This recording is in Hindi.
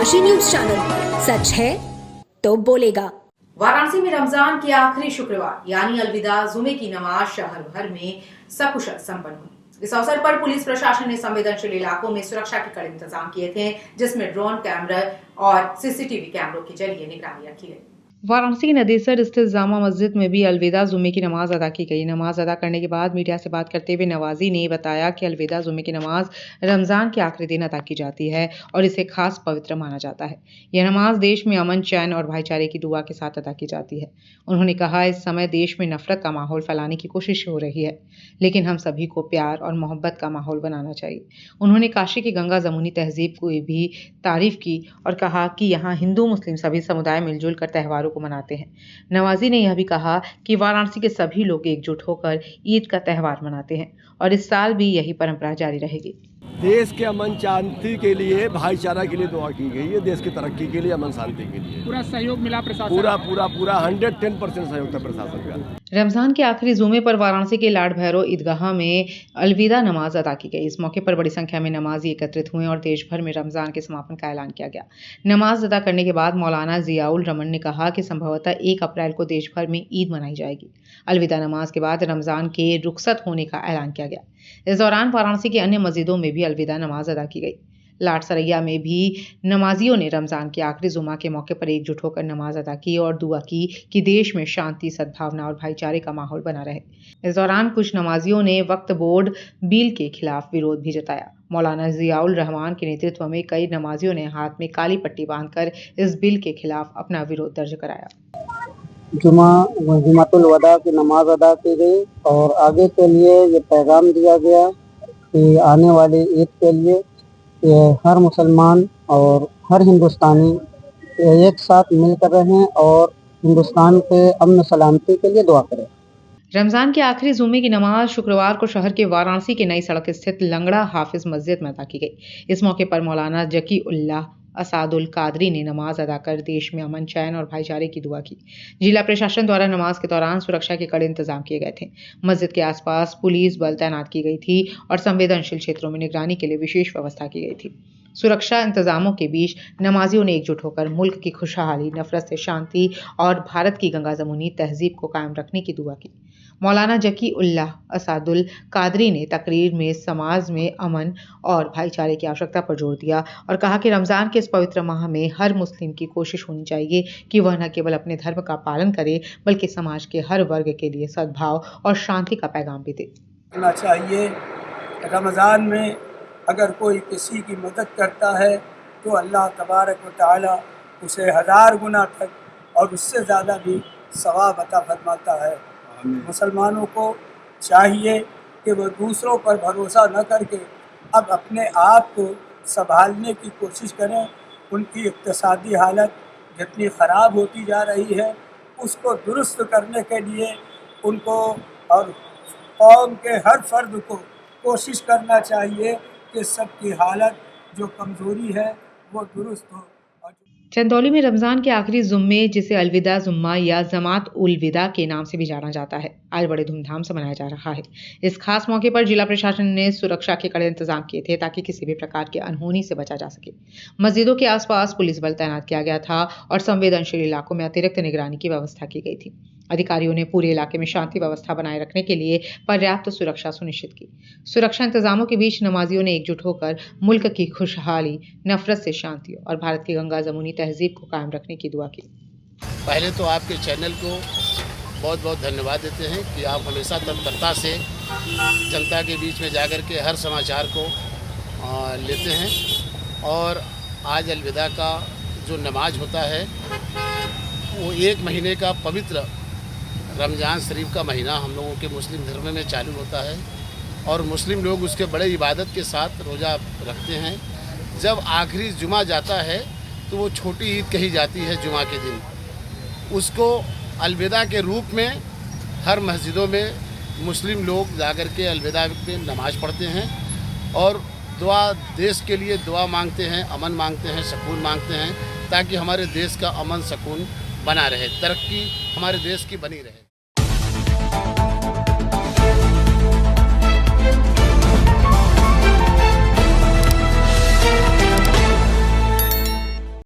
राशि न्यूज चैनल, सच है तो बोलेगा। वाराणसी में रमजान के आखिरी शुक्रवार यानी अलविदा जुमे की नमाज शहर भर में सकुशल संपन्न हुई। इस अवसर पर पुलिस प्रशासन ने संवेदनशील इलाकों में सुरक्षा के कड़े इंतजाम किए थे, जिसमें ड्रोन कैमरा और सीसीटीवी कैमरों के जरिए निगरानी रखी गई। वाराणसी के नदेसर स्थित जामा मस्जिद में भी अलविदा जुमे की नमाज अदा की गई। नमाज अदा करने के बाद मीडिया से बात करते हुए नवाजी ने बताया कि अलविदा जुमे की नमाज रमजान के आखिरी दिन अदा की जाती है और इसे खास पवित्र माना जाता है। यह नमाज देश में अमन, चैन और भाईचारे की दुआ के साथ अदा की जाती है। उन्होंने कहा, इस समय देश में नफरत का माहौल फैलाने की कोशिश हो रही है, लेकिन हम सभी को प्यार और मोहब्बत का माहौल बनाना चाहिए। उन्होंने काशी की गंगा जमुनी तहजीब की भी तारीफ की और कहा कि यहाँ हिंदू मुस्लिम सभी समुदाय मिलजुल कर त्योहारों को मनाते हैं। नवाजी ने यह भी कहा कि वाराणसी के सभी लोग एकजुट होकर ईद का त्योहार मनाते हैं और इस साल भी यही परंपरा जारी रहेगी। देश के अमन शांति के लिए, भाईचारा के लिए दुआ की गई है। देश की तरक्की के लिए, अमन शांति के लिए पूरा सहयोग मिला प्रशासन, पूरा 110% सहयोग था प्रशासन का। रमजान के आखिरी जुमे पर वाराणसी के लाड भैरव ईदगाह में अलविदा नमाज अदा की गई। इस मौके पर बड़ी संख्या में नमाजी एकत्रित हुए और देश भर में रमजान के समापन का ऐलान किया गया। नमाज अदा करने के बाद मौलाना जियाउल रहमान ने कहा कि संभवतः 1 अप्रैल को देश भर में ईद मनाई जाएगी। अलविदा नमाज के बाद रमजान के रुखसत होने का ऐलान किया गया। इस दौरान वाराणसी की अन्य मस्जिदों में भी अलविदा नमाज अदा की गई। लाट सरैया में भी नमाजियों ने रमजान के आखिरी जुमा के मौके पर एकजुट होकर नमाज अदा की और दुआ की कि देश में शांति, सद्भावना और भाईचारे का माहौल बना रहे। इस दौरान कुछ नमाजियों ने वक्फ बोर्ड बिल के खिलाफ विरोध भी जताया। मौलाना जियाउल रहमान के नेतृत्व में कई नमाजियों ने हाथ में काली पट्टी बांधकर इस बिल के खिलाफ अपना विरोध दर्ज कराया। जुमातुल वदा की नमाज अदा की गई और आगे के लिए ये पैगाम दिया गया कि आने वाली ईद के लिए ये हर मुसलमान और हर हिंदुस्तानी एक साथ मिलकर रहें और हिंदुस्तान के अमन सलामती के लिए दुआ करें। रमजान के आखिरी जुमे की नमाज शुक्रवार को शहर के वाराणसी के नई सड़क स्थित लंगड़ा हाफिज मस्जिद में अदा की गई। इस मौके पर मौलाना जकी उल्लाह असादुल कादरी ने नमाज अदा कर देश में अमन, चैन और भाईचारे की दुआ की। जिला प्रशासन द्वारा नमाज के दौरान सुरक्षा के कड़े इंतजाम किए गए थे। मस्जिद के आसपास पुलिस बल तैनात की गई थी और संवेदनशील क्षेत्रों में निगरानी के लिए विशेष व्यवस्था की गई थी। सुरक्षा इंतजामों के बीच नमाजियों ने एकजुट होकर मुल्क की खुशहाली, नफरत से शांति और भारत की गंगा जमुनी तहजीब को कायम रखने की दुआ की। मौलाना जकी उल्लाह असादुल कादरी ने तकरीर में समाज में अमन और भाईचारे की आवश्यकता पर जोर दिया और कहा कि रमजान के इस पवित्र माह में हर मुस्लिम की कोशिश होनी चाहिए कि वह न केवल अपने धर्म का पालन करे, बल्कि समाज के हर वर्ग के लिए सद्भाव और शांति का पैगाम भी दे। चाहिए रमज़ान में अगर कोई किसी की मदद करता है तो अल्लाह तबारक व तआला उसे 1000 गुना तक और उससे ज़्यादा भी सवाब अता फरमाता है। मुसलमानों को चाहिए कि वो दूसरों पर भरोसा न करके अब अपने आप को संभालने की कोशिश करें। उनकी इक्तिसादी हालत जितनी ख़राब होती जा रही है उसको दुरुस्त करने के लिए उनको और कौम के हर फर्द को कोशिश करना चाहिए कि सबकी हालत जो कमज़ोरी है वो दुरुस्त हो। चंदौली में रमजान के आखिरी जुम्मे, जिसे अलविदा जुम्मा या जमात उल विदा के नाम से भी जाना जाता है, आज बड़े धूमधाम से मनाया जा रहा है। इस खास मौके पर जिला प्रशासन ने सुरक्षा के कड़े इंतजाम किए थे ताकि किसी भी प्रकार की अनहोनी से बचा जा सके। मस्जिदों के आसपास पुलिस बल तैनात किया गया था और संवेदनशील इलाकों में अतिरिक्त निगरानी की व्यवस्था की गई थी। अधिकारियों ने पूरे इलाके में शांति व्यवस्था बनाए रखने के लिए पर्याप्त सुरक्षा सुनिश्चित की। सुरक्षा इंतजामों के बीच नमाजियों ने एकजुट होकर मुल्क की खुशहाली, नफरत से शांति और भारत की गंगा जमुनी तहजीब को कायम रखने की दुआ की। पहले तो आपके चैनल को बहुत बहुत धन्यवाद देते हैं कि आप हमेशा तत्परता से जनता के बीच में जाकर के हर समाचार को लेते हैं। और आज अलविदा का जो नमाज होता है वो 1 महीने का पवित्र रमज़ान शरीफ का महीना हम लोगों के मुस्लिम धर्म में चालू होता है और मुस्लिम लोग उसके बड़े इबादत के साथ रोज़ा रखते हैं। जब आखिरी जुमा जाता है तो वो छोटी ईद कही जाती है जुमा के दिन। उसको अलविदा के रूप में हर मस्जिदों में मुस्लिम लोग जाकर के अलविदा पे नमाज़ पढ़ते हैं और दुआ, देश के लिए दुआ मांगते हैं, अमन मांगते हैं, सुकून मांगते हैं ताकि हमारे देश का अमन सुकून बना रहे, तरक्की हमारे देश की बनी रहे।